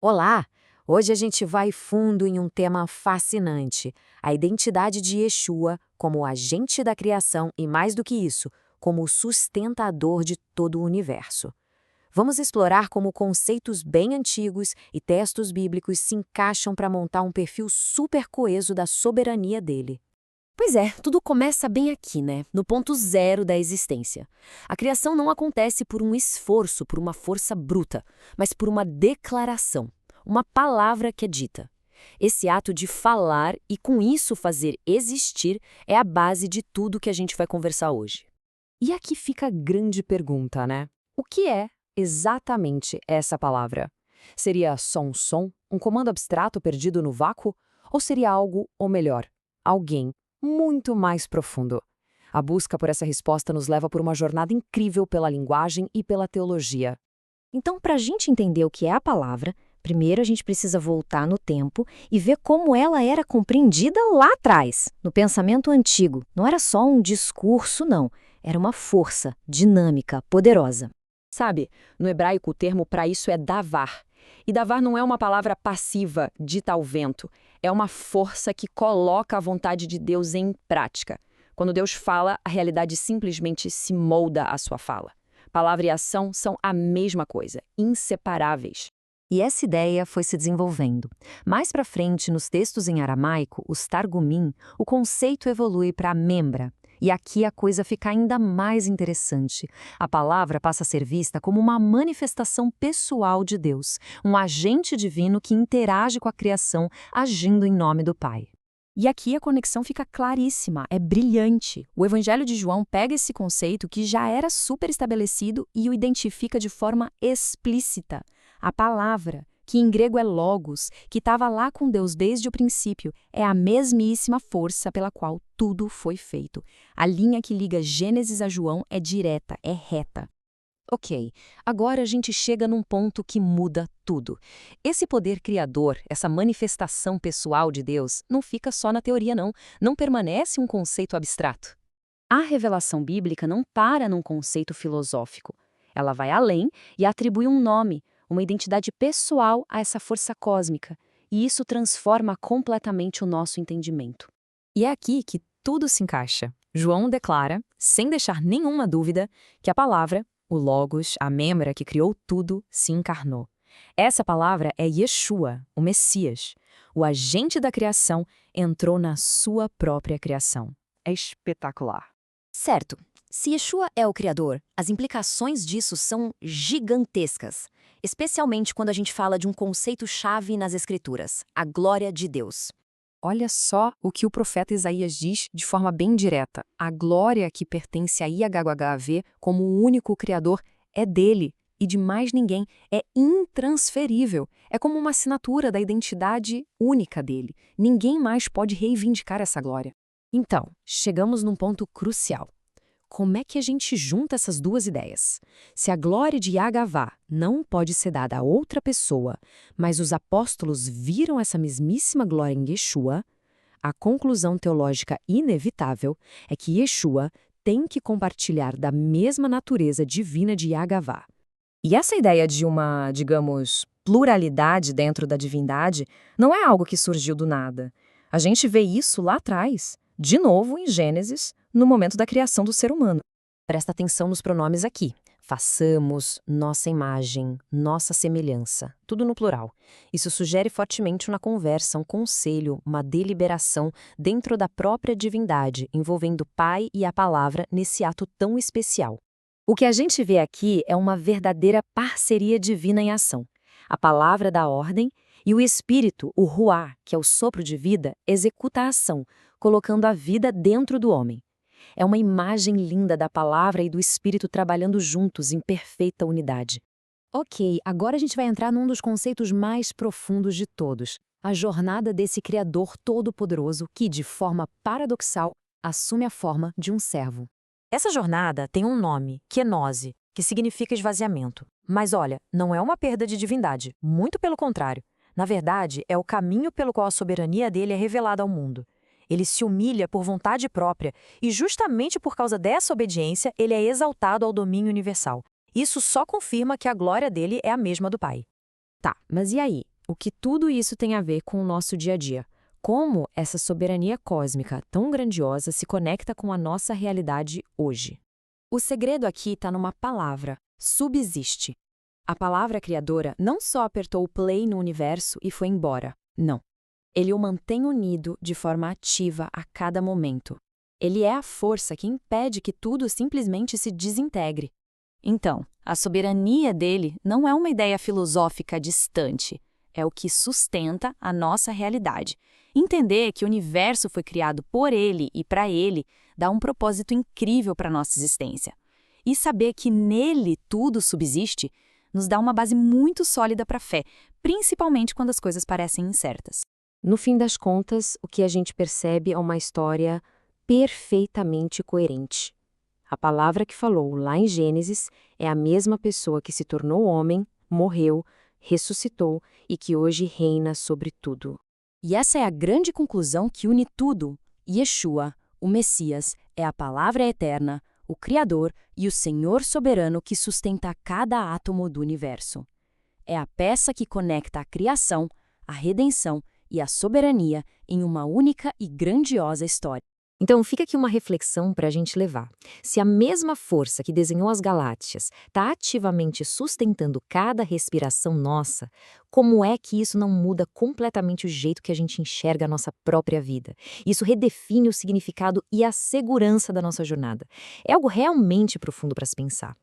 Olá! Hoje a gente vai fundo em um tema fascinante, a identidade de Yeshua como o agente da criação e, mais do que isso, como o sustentador de todo o universo. Vamos explorar como conceitos bem antigos e textos bíblicos se encaixam para montar um perfil super coeso da soberania dele. Pois é, tudo começa bem aqui, né? No ponto zero da existência. A criação não acontece por um esforço, por uma força bruta, mas por uma declaração, uma palavra que é dita. Esse ato de falar e com isso fazer existir é a base de tudo que a gente vai conversar hoje. E aqui fica a grande pergunta, né? O que é exatamente essa palavra? Seria só um som, um comando abstrato perdido no vácuo? Ou seria algo, ou melhor, alguém muito mais profundo? A busca por essa resposta nos leva por uma jornada incrível pela linguagem e pela teologia. Então, para a gente entender o que é a palavra, primeiro a gente precisa voltar no tempo e ver como ela era compreendida lá atrás, no pensamento antigo. Não era só um discurso, não. Era uma força dinâmica, poderosa. Sabe, no hebraico o termo para isso é davar. E davar não é uma palavra passiva, dita ao vento. É uma força que coloca a vontade de Deus em prática. Quando Deus fala, a realidade simplesmente se molda à sua fala. Palavra e ação são a mesma coisa, inseparáveis. E essa ideia foi se desenvolvendo. Mais para frente, nos textos em aramaico, os Targumim, o conceito evolui para membra. E aqui a coisa fica ainda mais interessante. A palavra passa a ser vista como uma manifestação pessoal de Deus, um agente divino que interage com a criação, agindo em nome do Pai. E aqui a conexão fica claríssima, é brilhante. O Evangelho de João pega esse conceito que já era super estabelecido e o identifica de forma explícita. A palavra, que em grego é logos, que estava lá com Deus desde o princípio, é a mesmíssima força pela qual tudo foi feito. A linha que liga Gênesis a João é direta, é reta. Ok, agora a gente chega num ponto que muda tudo. Esse poder criador, essa manifestação pessoal de Deus, não fica só na teoria, não. Não permanece um conceito abstrato. A revelação bíblica não para num conceito filosófico. Ela vai além e atribui um nome, uma identidade pessoal a essa força cósmica. E isso transforma completamente o nosso entendimento. E é aqui que tudo se encaixa. João declara, sem deixar nenhuma dúvida, que a palavra, o Logos, a membra que criou tudo, se encarnou. Essa palavra é Yeshua, o Messias. O agente da criação entrou na sua própria criação. É espetacular. Certo. Se Yeshua é o Criador, as implicações disso são gigantescas, especialmente quando a gente fala de um conceito-chave nas Escrituras, a glória de Deus. Olha só o que o profeta Isaías diz de forma bem direta. A glória que pertence a Yahweh como o único Criador é dele e de mais ninguém. É intransferível. É como uma assinatura da identidade única dele. Ninguém mais pode reivindicar essa glória. Então, chegamos num ponto crucial. Como é que a gente junta essas duas ideias? Se a glória de Yahveh não pode ser dada a outra pessoa, mas os apóstolos viram essa mesmíssima glória em Yeshua, a conclusão teológica inevitável é que Yeshua tem que compartilhar da mesma natureza divina de Yahveh. E essa ideia de uma, digamos, pluralidade dentro da divindade não é algo que surgiu do nada. A gente vê isso lá atrás, de novo em Gênesis, no momento da criação do ser humano. Presta atenção nos pronomes aqui. Façamos, nossa imagem, nossa semelhança, tudo no plural. Isso sugere fortemente uma conversa, um conselho, uma deliberação dentro da própria divindade, envolvendo o Pai e a Palavra nesse ato tão especial. O que a gente vê aqui é uma verdadeira parceria divina em ação. A Palavra dá ordem e o Espírito, o Ruá, que é o sopro de vida, executa a ação, colocando a vida dentro do homem. É uma imagem linda da palavra e do Espírito trabalhando juntos em perfeita unidade. Ok, agora a gente vai entrar num dos conceitos mais profundos de todos, a jornada desse Criador todo-poderoso que, de forma paradoxal, assume a forma de um servo. Essa jornada tem um nome, kenose, que significa esvaziamento. Mas olha, não é uma perda de divindade, muito pelo contrário. Na verdade, é o caminho pelo qual a soberania dele é revelada ao mundo. Ele se humilha por vontade própria e justamente por causa dessa obediência ele é exaltado ao domínio universal. Isso só confirma que a glória dele é a mesma do Pai. Tá, mas e aí? O que tudo isso tem a ver com o nosso dia a dia? Como essa soberania cósmica tão grandiosa se conecta com a nossa realidade hoje? O segredo aqui está numa palavra: subsiste. A palavra criadora não só apertou o play no universo e foi embora. Não. Ele o mantém unido de forma ativa a cada momento. Ele é a força que impede que tudo simplesmente se desintegre. Então, a soberania dele não é uma ideia filosófica distante. É o que sustenta a nossa realidade. Entender que o universo foi criado por ele e para ele dá um propósito incrível para a nossa existência. E saber que nele tudo subsiste nos dá uma base muito sólida para a fé, principalmente quando as coisas parecem incertas. No fim das contas, o que a gente percebe é uma história perfeitamente coerente. A palavra que falou lá em Gênesis é a mesma pessoa que se tornou homem, morreu, ressuscitou e que hoje reina sobre tudo. E essa é a grande conclusão que une tudo. Yeshua, o Messias, é a palavra eterna, o Criador e o Senhor soberano que sustenta cada átomo do universo. É a peça que conecta a criação, a redenção e a soberania em uma única e grandiosa história. Então fica aqui uma reflexão para a gente levar. Se a mesma força que desenhou as galáxias está ativamente sustentando cada respiração nossa, como é que isso não muda completamente o jeito que a gente enxerga a nossa própria vida? Isso redefine o significado e a segurança da nossa jornada. É algo realmente profundo para se pensar.